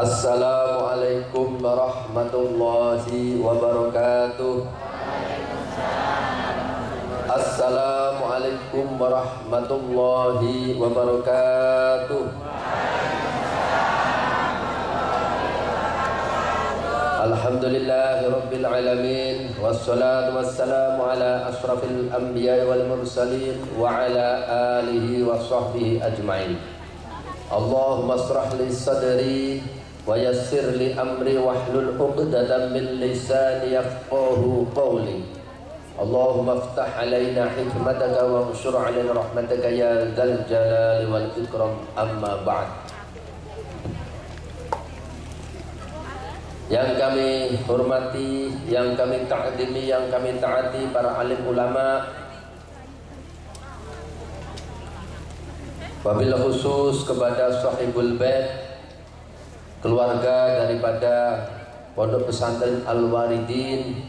Assalamualaikum warahmatullahi wabarakatuh. Assalamualaikum warahmatullahi wabarakatuh. Alhamdulillahi rabbil alamin, wassalatu wassalamu ala ashrafil anbiya'i wal mursalin wa ala alihi wa sahbihi ajma'in. Allahumma ashrah li sadri wa yassir li amri wahlul 'uqdatam min lisani yafqahu qawli. Allahumma iftah 'alaina hikmataka wa anshur 'alaina rahmataka ya dzal jalali wal ikram. Amma ba'd. Yang kami hormati, yang kami ta'zimi, yang kami taati para alim ulama, wabil khusus kepada sahibul bait, keluarga daripada Pondok Pesantren Al-Waridin,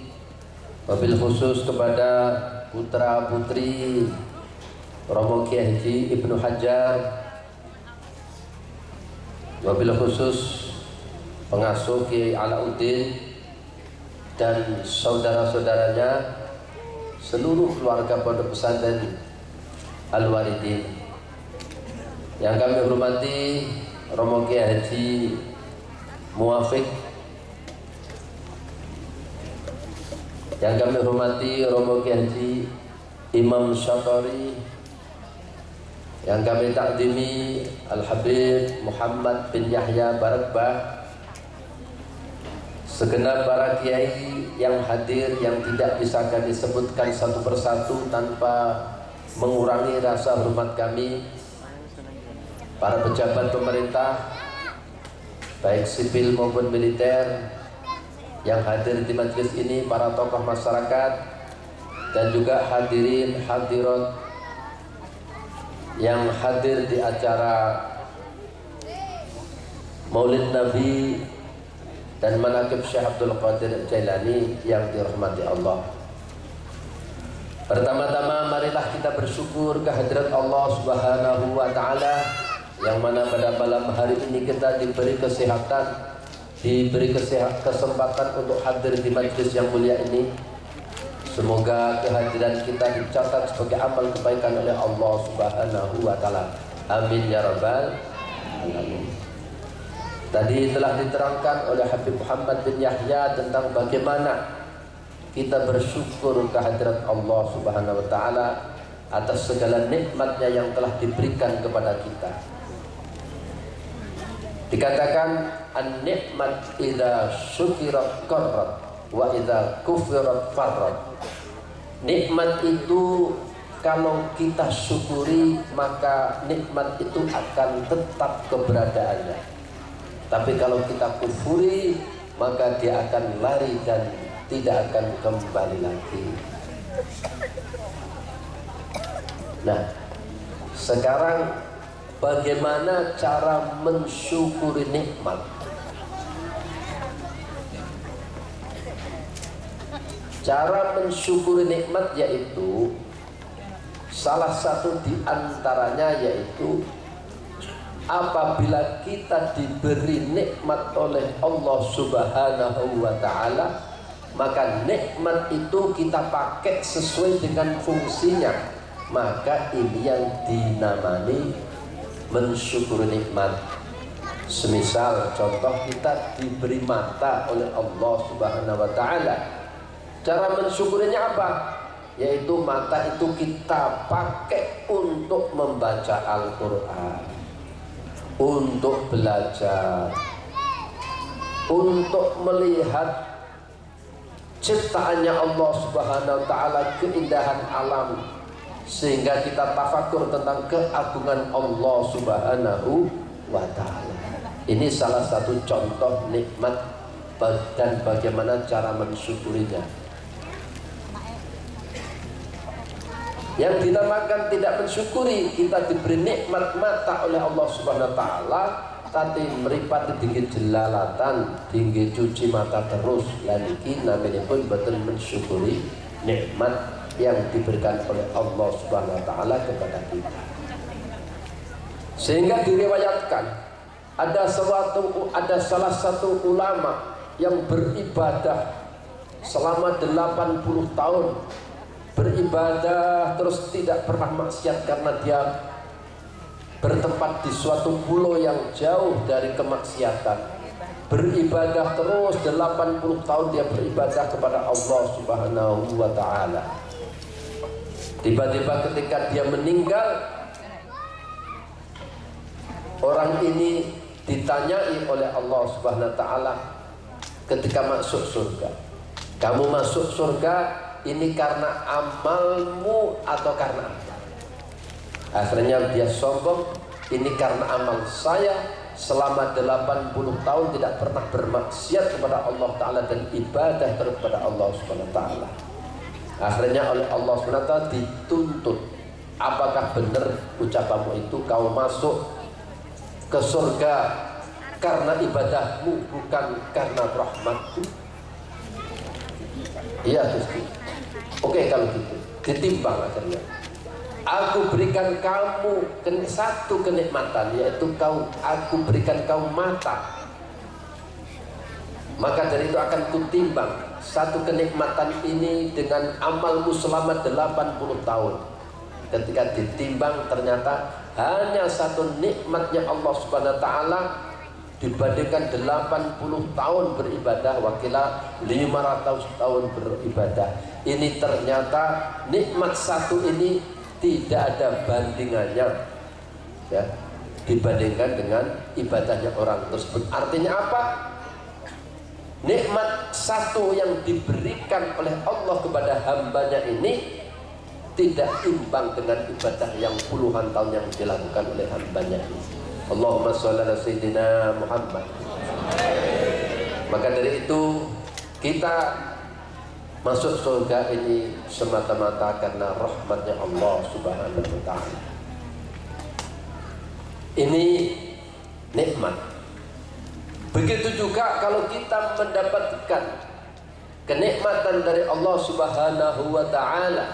wabil khusus kepada putra putri Romo Kiai Haji Ibnu Hajar, wabil khusus pengasuh Kiai Alauddin dan saudara-saudaranya, seluruh keluarga Pondok Pesantren Al-Waridin. Yang kami hormati Romo Kiai Haji Muwafiq, yang kami hormati Romo Kiai Haji Imam Syafari, yang kami takdimi Al-Habib Muhammad bin Yahya Barakbah, segenap para kiai yang hadir yang tidak bisa kami sebutkan satu persatu tanpa mengurangi rasa hormat kami, para pejabat pemerintah baik sipil maupun militer yang hadir di majelis ini, para tokoh masyarakat, dan juga hadirin hadirat yang hadir di acara Maulid Nabi dan manaqib Syekh Abdul Qadir Jailani yang dirahmati Allah. Pertama-tama marilah kita bersyukur kehadirat Allah Subhanahu wa taala, yang mana pada malam hari ini kita diberi kesehatan, diberi kesempatan untuk hadir di majlis yang mulia ini. Semoga kehadiran kita dicatat sebagai amal kebaikan oleh Allah Subhanahu wa taala. Amin ya rabbal alamin. Tadi telah diterangkan oleh Habib Muhammad bin Yahya tentang bagaimana kita bersyukur kehadirat Allah Subhanahu wa taala atas segala nikmatnya yang telah diberikan kepada kita. Dikatakan an-nikmat idza syukirat qarrat wa idza kufirat farrat. Nikmat itu kalau kita syukuri maka nikmat itu akan tetap keberadaannya. Tapi kalau kita kufuri maka dia akan lari dan tidak akan kembali lagi. Nah, sekarang bagaimana cara mensyukuri nikmat? Cara mensyukuri nikmat yaitu salah satu di antaranya yaitu apabila kita diberi nikmat oleh Allah Subhanahu wa taala, maka nikmat itu kita pakai sesuai dengan fungsinya. Maka ini yang dinamai mensyukuri nikmat. Semisal contoh, kita diberi mata oleh Allah Subhanahu wa taala. Cara mensyukurinya apa? Yaitu mata itu kita pakai untuk membaca Al-Quran, untuk belajar, untuk melihat ciptaannya Allah Subhanahu wa taala, keindahan alam, sehingga kita tafakur tentang keagungan Allah Subhanahu wa taala. Ini salah satu contoh nikmat dan bagaimana cara mensyukurinya. Yang dinamakan tidak mensyukuri, kita diberi nikmat mata oleh Allah Subhanahu wa taala, tapi mripate tinggi jelalatan, tinggi cuci mata terus, lan iki namanya pun betul mensyukuri nikmat yang diberikan oleh Allah Subhanahu wa taala kepada kita. Sehingga diriwayatkan ada salah satu ulama yang beribadah selama 80 tahun, beribadah terus tidak pernah maksiat karena dia bertempat di suatu pulau yang jauh dari kemaksiatan. Beribadah terus 80 tahun dia beribadah kepada Allah Subhanahu wa ta'ala. Tiba-tiba ketika dia meninggal, orang ini ditanyai oleh Allah Subhanahu wa ta'ala ketika masuk surga, kamu masuk surga ini karena amalmu atau karena apa? Akhirnya dia sombong, ini karena amal saya selama 80 tahun tidak pernah bermaksiat kepada Allah Ta'ala dan ibadah kepada Allah Subhanahu wa ta'ala. Akhirnya oleh Allah Subhanahu wa ta'ala dituntut, apakah benar ucapanmu itu kau masuk ke surga karena ibadahmu bukan karena rahmatku? Iya Gusti. Oke, kalau gitu ditimbang akhirnya. Aku berikan kamu satu kenikmatan, yaitu aku berikan kau mata. Maka dari itu akan kutimbang satu kenikmatan ini dengan amalmu selama 80 tahun. Ketika ditimbang ternyata hanya satu nikmatnya Allah Subhanahu wa ta'ala dibandingkan 80 tahun beribadah, wakilah 500 tahun beribadah. Ini ternyata nikmat satu ini tidak ada bandingannya, ya, dibandingkan dengan ibadahnya orang tersebut. Artinya apa? Nikmat satu yang diberikan oleh Allah kepada hambanya ini tidak imbang dengan ibadah yang puluhan tahun yang dilakukan oleh hambanya ini. Allahumma sholli ala sayyidina Muhammad. Maka dari itu kita masuk surga ini semata-mata karena rahmatnya Allah Subhanahu wa ta'ala. Ini nikmat. Begitu juga kalau kita mendapatkan kenikmatan dari Allah Subhanahu wa ta'ala,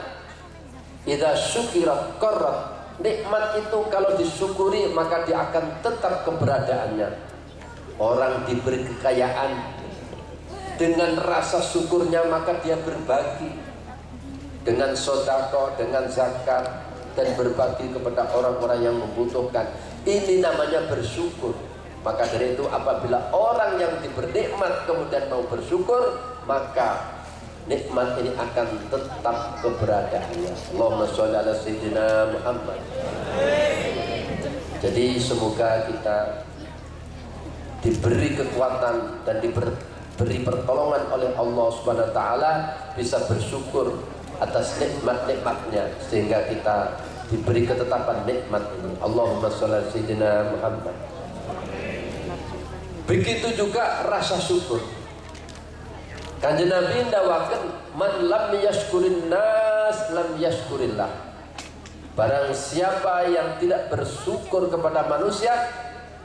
idza syukirat qarrat. Nikmat itu kalau disyukuri maka dia akan tetap keberadaannya. Orang diberi kekayaan, dengan rasa syukurnya maka dia berbagi dengan sedekah, dengan zakat, dan berbagi kepada orang-orang yang membutuhkan. Ini namanya bersyukur. Maka dari itu apabila orang yang diberi nikmat kemudian mau bersyukur, maka nikmat ini akan tetap keberadaannya. Allahumma sholli ala sayyidina Muhammad. Jadi semoga kita diberi kekuatan dan diberi pertolongan oleh Allah Subhanahu wa ta'ala bisa bersyukur atas nikmat-nikmatnya sehingga kita diberi ketetapan nikmat ini. Allahumma sholli ala sayyidina Muhammad. Begitu juga rasa syukur. Kanjeng Nabi ndawaken man lam yashkurin nas lam yashkurillah. Barang siapa yang tidak bersyukur kepada manusia,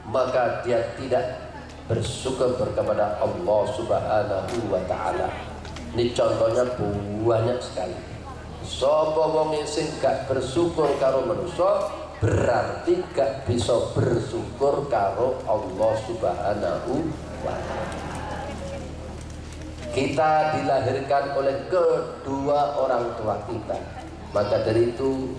maka dia tidak bersyukur kepada Allah Subhanahu wa ta'ala. Ini contohnya banyak sekali. Sapa wong sing gak bersyukur karo manusia berarti gak bisa bersyukur karo Allah Subhanahu wa ta'ala. Kita dilahirkan oleh kedua orang tua kita, maka dari itu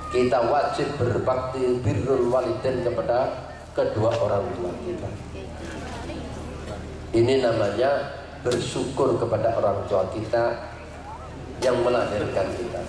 kita wajib berbakti birrul walidain kepada kedua orang tua kita. Ini namanya bersyukur kepada orang tua kita yang melahirkan kita.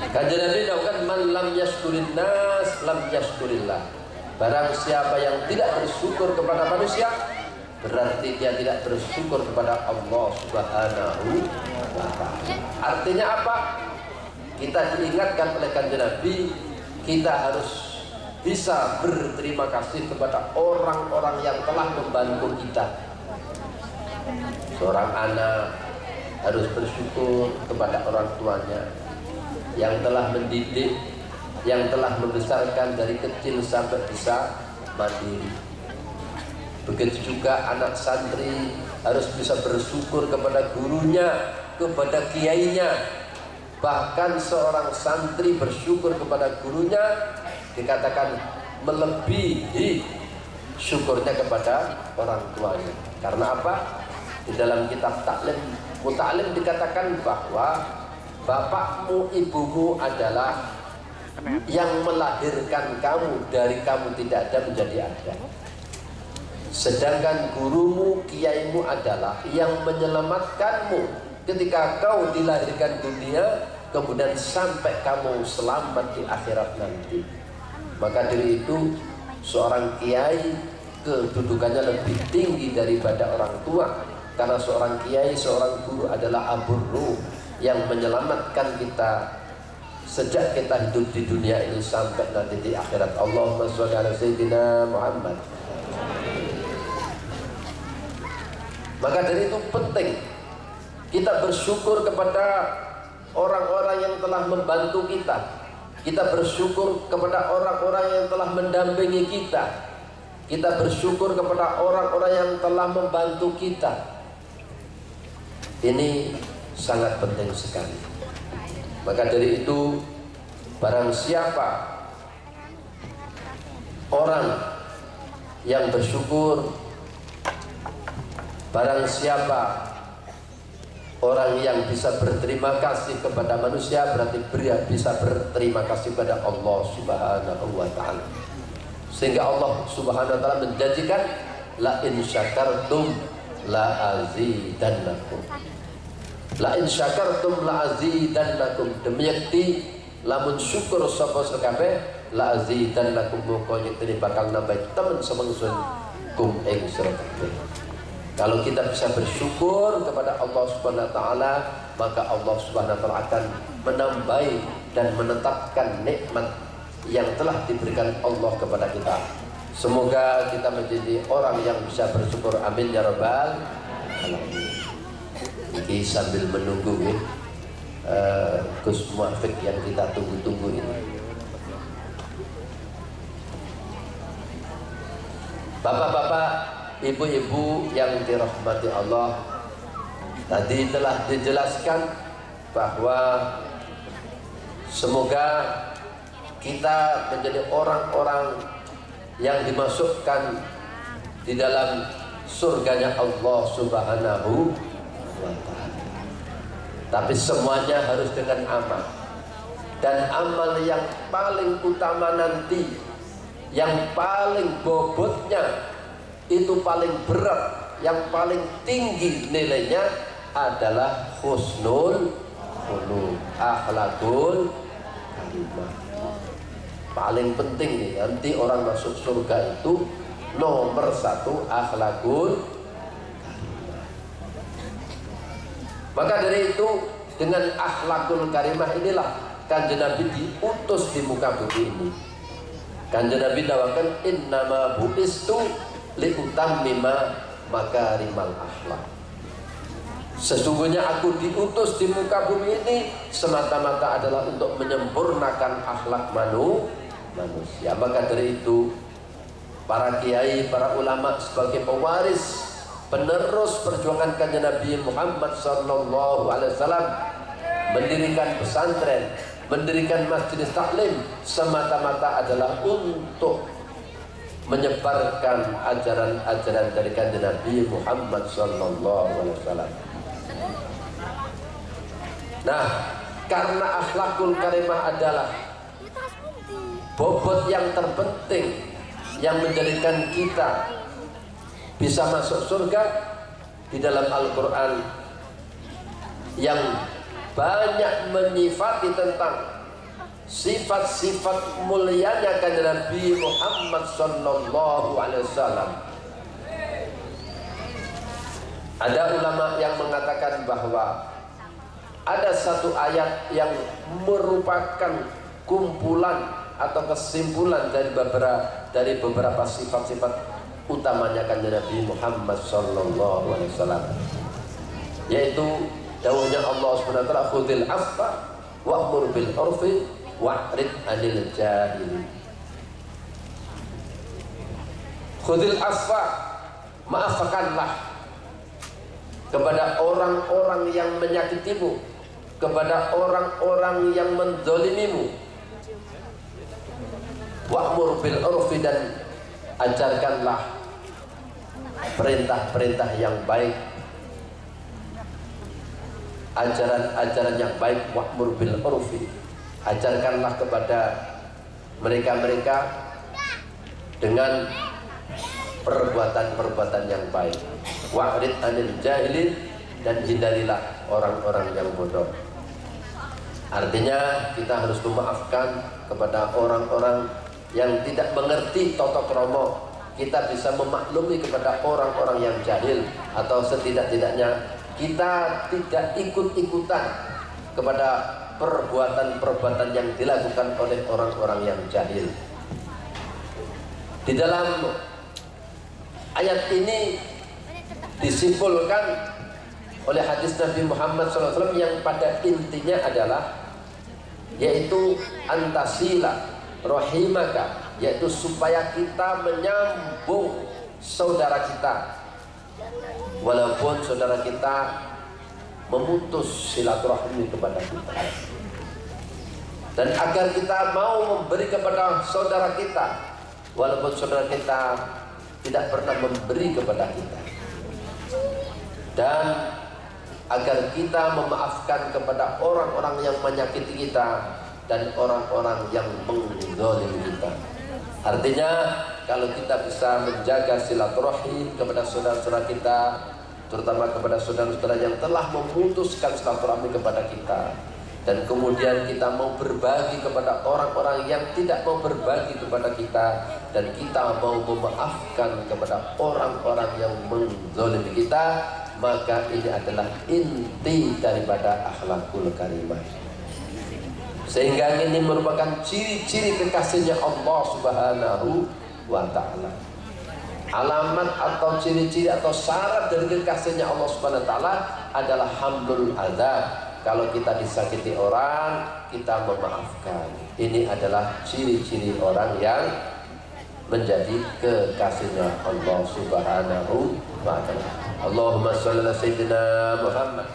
Kanjeng Nabi mengatakan man lam yashkurin nas lam yashkurillah. Barang siapa yang tidak bersyukur kepada manusia berarti dia tidak bersyukur kepada Allah Subhanahu wa ta'ala. Artinya apa? Kita diingatkan oleh Kanjeng Nabi, kita harus bisa berterima kasih kepada orang-orang yang telah membantu kita. Seorang anak harus bersyukur kepada orang tuanya yang telah mendidik, yang telah membesarkan dari kecil sampai bisa mandiri. Begitu juga anak santri harus bisa bersyukur kepada gurunya, kepada kiainya. Bahkan seorang santri bersyukur kepada gurunya dikatakan melebihi syukurnya kepada orang tuanya. Karena apa? Di dalam kitab Ta'lim Muta'alim dikatakan bahwa bapakmu, ibumu adalah yang melahirkan kamu dari kamu tidak ada menjadi ada. Sedangkan gurumu, kiaimu adalah yang menyelamatkanmu ketika kau dilahirkan dunia, kemudian sampai kamu selamat di akhirat nanti. Maka dari itu seorang kiai kedudukannya lebih tinggi daripada orang tua, karena seorang kiai, seorang guru adalah aburru yang menyelamatkan kita sejak kita hidup di dunia ini sampai nanti di akhirat. Allahumma sholli ala sayyidina Muhammad. Maka dari itu penting kita bersyukur kepada orang-orang yang telah membantu kita. Kita bersyukur kepada orang-orang yang telah mendampingi kita. Kita bersyukur kepada orang-orang yang telah membantu kita. Ini sangat penting sekali. Maka dari itu, barang siapa orang yang bersyukur, barang siapa orang yang bisa berterima kasih kepada manusia, berarti bisa berterima kasih kepada Allah Subhanahu wa ta'ala. Sehingga Allah Subhanahu wa ta'ala menjanjikan la in syakartum la azidannakum. La in syakartum la azidannakum. Demi yakti lamun syukur sapa sekabeh la azidannakum, moko yakti bakal nambah temen semengsun kum ing sira kabeh. Kalau kita bisa bersyukur kepada Allah Subhanahu wa ta'ala, maka Allah Subhanahu wa ta'ala akan menambahi dan menetapkan nikmat yang telah diberikan Allah kepada kita. Semoga kita menjadi orang yang bisa bersyukur. Amin ya rabbal alamin. Ini sambil menunggu Gus Muafiq yang kita tunggu-tunggu ini. Bapak-bapak, ibu-ibu yang dirahmati Allah, tadi telah dijelaskan bahwa semoga kita menjadi orang-orang yang dimasukkan di dalam surganya Allah Subhanahu wa ta'ala. Tapi semuanya harus dengan amal. Dan amal yang paling utama nanti, yang paling bobotnya, itu paling berat, yang paling tinggi nilainya adalah husnul khuluq, akhlakul karimah. Paling penting nih, nanti orang masuk surga itu nomor satu akhlakul karimah. Maka dari itu dengan akhlakul karimah inilah Kanjeng Nabi diutus di muka bumi ini. Kanjeng Nabi dawakan innama bu'istu liutammima makarimal akhlak. Sesungguhnya aku diutus di muka bumi ini semata-mata adalah untuk menyempurnakan akhlak manusia. Maka dari itu para kiai, para ulama sebagai pewaris, penerus perjuangan Kanjeng Nabi Muhammad sallallahu alaihi wasallam mendirikan pesantren, mendirikan masjid taklim, semata-mata adalah untuk menyebarkan ajaran-ajaran dari Kanjeng Nabi Muhammad sallallahu alaihi wasallam. Nah, karena akhlakul karimah adalah bobot yang terpenting yang menjadikan kita bisa masuk surga, di dalam Al-Quran yang banyak menyifati tentang sifat-sifat mulianya Kanjeng Nabi Muhammad sallallahu alaihi wasallam. Ada ulama yang mengatakan bahwa ada satu ayat yang merupakan kumpulan atau kesimpulan dari beberapa sifat-sifat utamanya Kanjeng Nabi Muhammad sallallahu alaihi wasallam. yaitu dawuhnya Allah Subhanahu wa taala, khudil afwa wa'mur bil urfi wa'rid 'anil jahilin. Khudil afwa, maafkanlah kepada orang-orang yang menyakitimu, kepada orang-orang yang menzalimimu. Wa'mur bil urfi, dan ajarkanlah perintah-perintah yang baik, ajaran-ajaran yang baik. Wa'mur bil urfi, ajarkanlah kepada mereka-mereka dengan perbuatan-perbuatan yang baik. Wa'rid 'anil jahilin, dan hindarilah orang-orang yang bodoh. Artinya kita harus memaafkan kepada orang-orang yang tidak mengerti tata krama. Kita bisa memaklumi kepada orang-orang yang jahil, atau setidak-tidaknya kita tidak ikut-ikutan kepada perbuatan-perbuatan yang dilakukan oleh orang-orang yang jahil. Di dalam ayat ini disimpulkan oleh hadis Nabi Muhammad SAW yang pada intinya adalah, yaitu antasila rahimaka, yaitu supaya kita menyambung saudara kita walaupun saudara kita memutus silaturahmi kepada kita, dan agar kita mau memberi kepada saudara kita walaupun saudara kita tidak pernah memberi kepada kita, dan agar kita memaafkan kepada orang-orang yang menyakiti kita dan orang-orang yang menzalimi kita. Artinya kalau kita bisa menjaga silaturahim kepada saudara-saudara kita, terutama kepada saudara-saudara yang telah memutuskan silaturahmi kepada kita, dan kemudian kita mau berbagi kepada orang-orang yang tidak mau berbagi kepada kita, dan kita mau memaafkan kepada orang-orang yang menzalimi kita, maka ini adalah inti daripada akhlakul karimah. Sehingga ini merupakan ciri-ciri kekasihnya Allah Subhanahu wa ta'ala. Alamat atau ciri-ciri atau syarat dari kekasihnya Allah Subhanahu wa ta'ala adalah hamlul adab. Kalau kita disakiti orang, kita memaafkan. Ini adalah ciri-ciri orang yang menjadi kekasihnya Allah Subhanahu wa ta'ala. Allahumma shalli ala sayyidina Muhammad.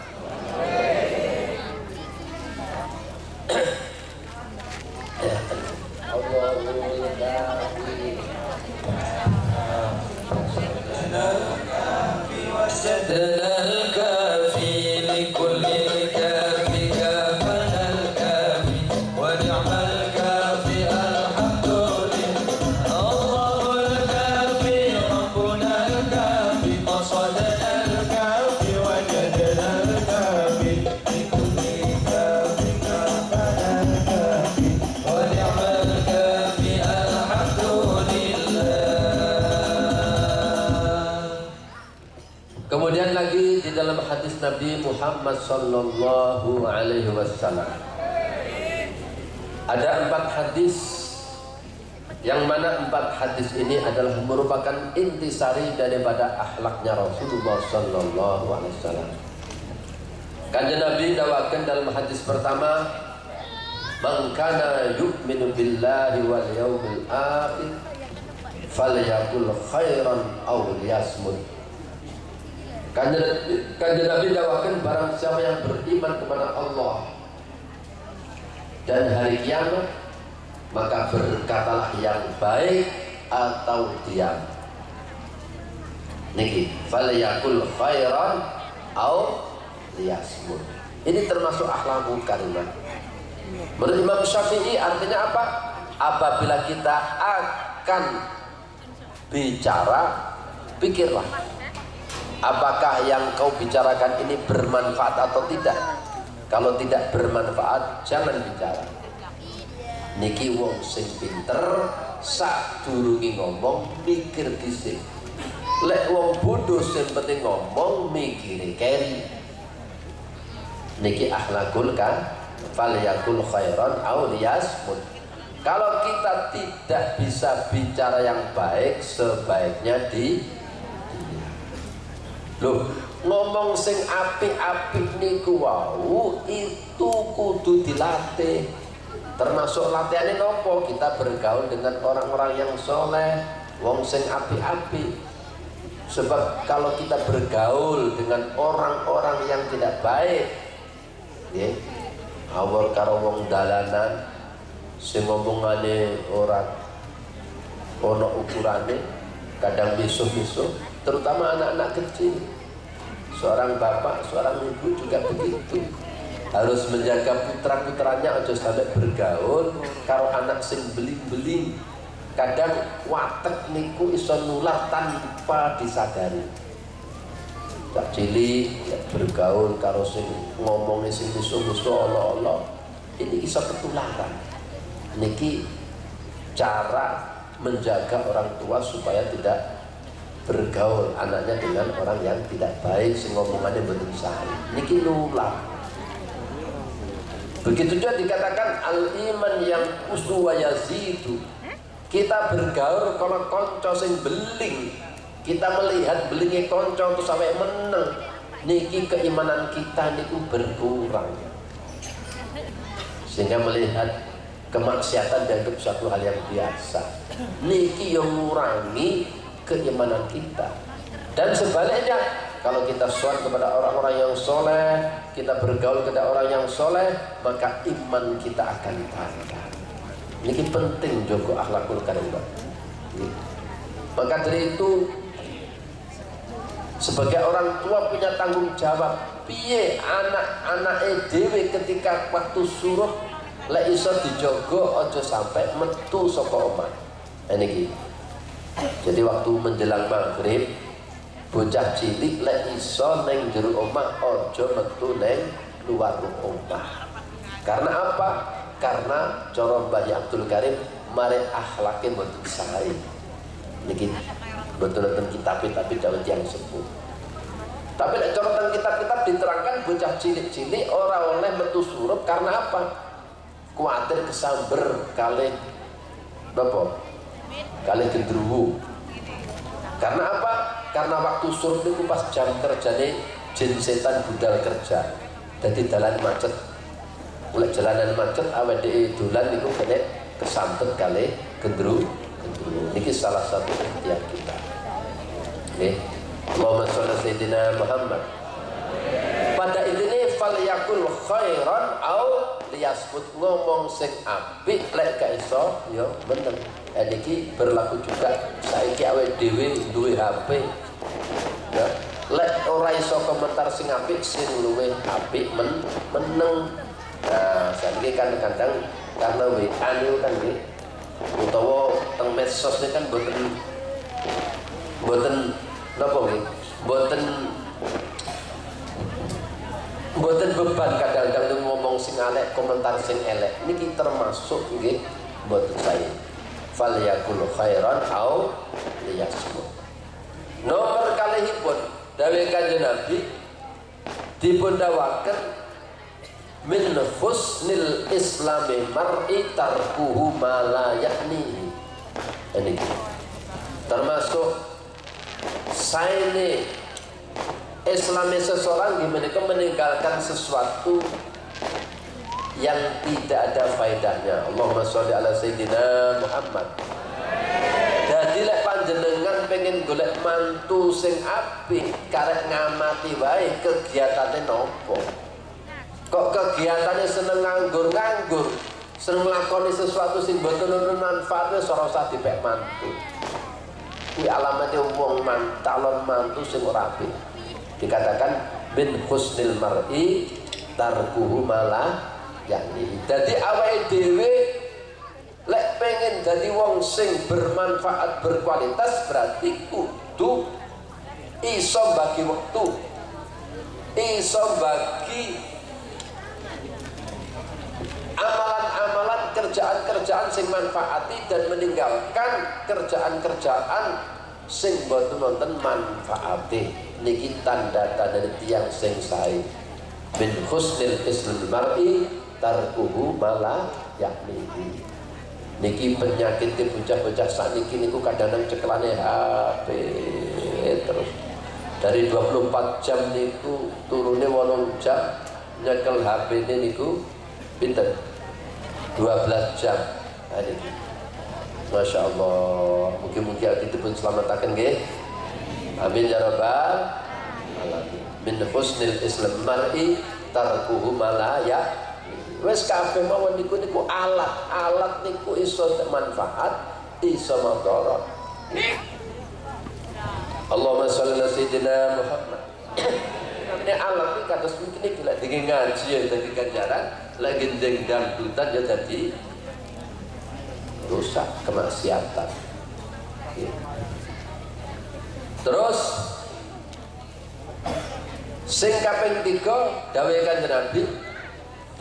Kemudian lagi di dalam hadis Nabi Muhammad sallallahu alaihi wasallam ada 4 hadis, yang mana 4 hadis ini adalah merupakan intisari daripada akhlaknya Rasulullah sallallahu alaihi wasallam. Kanjeng Nabi dawakan dalam hadis pertama, man kana yu'minu billahi wal yawmil akhir falyakul khairan aw liyasmut. Kanjeng Nabi dawakan, barang siapa yang beriman kepada Allah dan hari kiamat, maka berkatalah yang baik atau diam. Niki, falyakul khairan au liyasmut. Ini termasuk akhlakul karimah. Menurut Imam Syafi'i artinya apa? Apabila kita akan bicara, pikirlah apakah yang kau bicarakan ini bermanfaat atau tidak. Kalau tidak bermanfaat, jangan bicara. Niki wong sing pinter sadurunge ngomong mikir dhisik. Lek wong bodoh sing penting ngomong mikire keri. Niki akhlakul kan falyakul khairan aw liyasmut. Kalau kita tidak bisa bicara yang baik, sebaiknya loh, ngomong sing apik-apik niku wau itu kudu dilatih. Termasuk latihannya nopo, kita bergaul dengan orang-orang yang soleh, wong sing apik-apik. Sebab kalau kita bergaul dengan orang-orang yang tidak baik, ya, awal karo wong dalanan sing ngomongane ora ono ukurane, kadang misuh-misuh, terutama anak-anak kecil. Seorang bapak, seorang ibu juga begitu, harus menjaga putra-putranya aja sampai bergaul karo anak sing beling-beling. Kadang watek niku iso nular tanpa disadari. Tak cilik ya, bergaul karo sing ngomongnya sing misuh-misuh Allah-Allah, ini iso ketularan. Niki cara menjaga orang tua supaya tidak bergaul anaknya dengan orang yang tidak baik, sing ngomongannya betul sahih. Niki nular. Begitu juga dikatakan al-iman yang usdu wa yazidu. Kita bergaul kalau konco sing beling, kita melihat belingnya konco itu sampai meneng, niki keimanan kita niku berkurang, sehingga melihat kemaksiatan dianggap suatu hal yang biasa. Niki yang mengurangi keimanan kita. Dan sebaliknya, kalau kita sowan kepada orang-orang yang soleh, kita bergaul kepada orang yang soleh, maka iman kita akan tambah. Ini penting jogo akhlakul karimah. Maka dari itu, sebagai orang tua punya tanggung jawab. Piye anak-anak dhewe ketika waktu suruh lek iso dijogo aja sampai metu saka omah. Ini. Jadi waktu menjelang maghrib, bocah cilik lek iso neng jero omah aja metu neng luar omah. Karena apa? Karena cara Mbah Abdul Karim mare akhlake mboten sae. Niki betul-betul kitab-kitab dawuh yang sepuh. Tapi lek cara kitab-kitab diterangkan bocah cilik-cilik ora oleh metu surup karena apa? Kuatir kesamber kalih napa? Kalih gendruwo. Karena apa? Karena waktu surup itu pas jam kerjane jin setan budal kerja. Jadi dalan macet. Mulai jalanan macet awake dolan niku kene kesambet kalih gendruwo. Niki salah satu ikhtiar kita. Nggih. Allahumma sholli sayyidina Muhammad. Pada intinya fal yakul khairan au liyasbut, ngomong sing apik lek gak iso ya bener. Niki berlaku juga saiki awake dhewe duwe HP. Ya, lek ora iso komentar sing apik, sing luwih apik meneng. Nah, saiki kan kadang karena WA niku kan nggih utawa teng medsos kan boten napa nggih? Boten beban kadang-kadang ngomong sing elek, komentar sing elek. Niki termasuk nggih boten saya. Fal yakul khairan au liyasmut. Nomor kalihipun dawuh Kanjeng Nabi dipun dawaken min husnil islami mar'i tarkuhu ma la ya'ni. Ini termasuk saene Islami seseorang dimana meninggalkan sesuatu yang tidak ada faedahnya. Allahumma sholli ala sayyidina Muhammad. Jadi lek panjenengan pengen golek mantu sing apik, karek ngamati wae kegiatane nopo. Kok kegiatannya seneng nganggur-nganggur, seneng nglakoni sesuatu sing boten ana manfaate, ora usah dipek mantu. Kuwi alamate wong calon mantu sing ora apik. Dikatakan bin husnil mar'i tarkuhu malah yakni. Jadi awake dhewe lek pengen jadi wong sing bermanfaat berkualitas berarti kudu iso bagi waktu, iso bagi amalan-amalan, kerjaan-kerjaan sing manfaati dan meninggalkan kerjaan-kerjaan sing boten wonten manfaate. Niki tanda-tanda tiyang sing sae. Min husnil islamil mar'i tarkuhu malah yakni. Niki penyakit bocah-bocah sakniki niku kadang-kadang cekelane HP terus dari 24 jam niku turune 8 jam, nyekel HP ini niku pinten 12 jam. Nah, niki Masya Allah, mungkin-mungkin itu pun selamatakan nggih. Amin ya rabbal alamin. Min husnil islam mar'i tarkuhu malaya. Wes kabeh mawon niku alat niku iso manfaat, iso madarat. Allahumma sholli ala sayyidina Muhammad. Ini alat ini kados mungkin iki lek ngaji ya dadi ganjaran, lagi dangdutan ya dadi dosa, kemaksiatan. Terus sing kaping 3 dawuh Kanjeng Nabi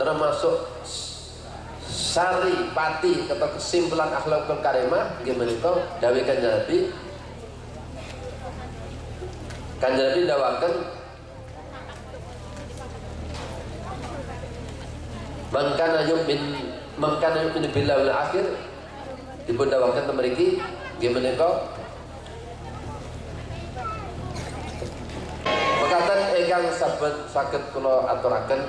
termasuk sari pati atau kesimpulan akhlakul karimah nggih menika dawuh Kanjeng Nabi. Kanjeng Nabi dawaken man kana yu'min billahi wal akhir dipun dawaken mriki nggih menika mekaten ingkang saged kula aturaken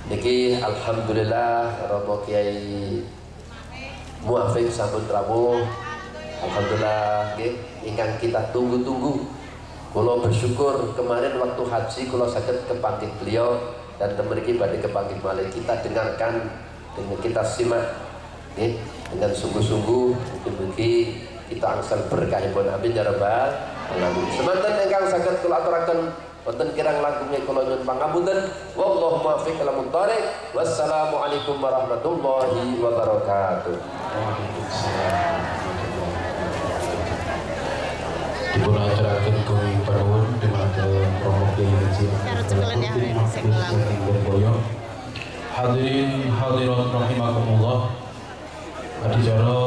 niki alhamdulillah Romo Kiai Muafik sampun rawuh. Alhamdulillah nggih ingkang kita tunggu-tunggu. Kula bersyukur kemarin waktu haji kula saged kepanggih beliau dan mriki badhe kepanggih malih kita dengarkan dengan kita simak nggih dengan sungguh-sungguh mugi-mugi kita angsal berkahipun amin ya rabbal alamin. Semanten ingkang saged kula aturaken wonten kirang langkungnya kula nyuwun pangapunten. Wallahu muwaffiq ila muthariq. Wassalamualaikum warahmatullahi wabarakatuh. Dipun aturaken kuwi panuwun dumateng Romo Kiai Haji Hadirin hadirat rahimakumullah. Adicara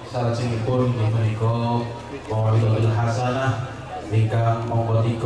salajengipun inggih menika Mau'izatul Hasanah ingkang mangka 3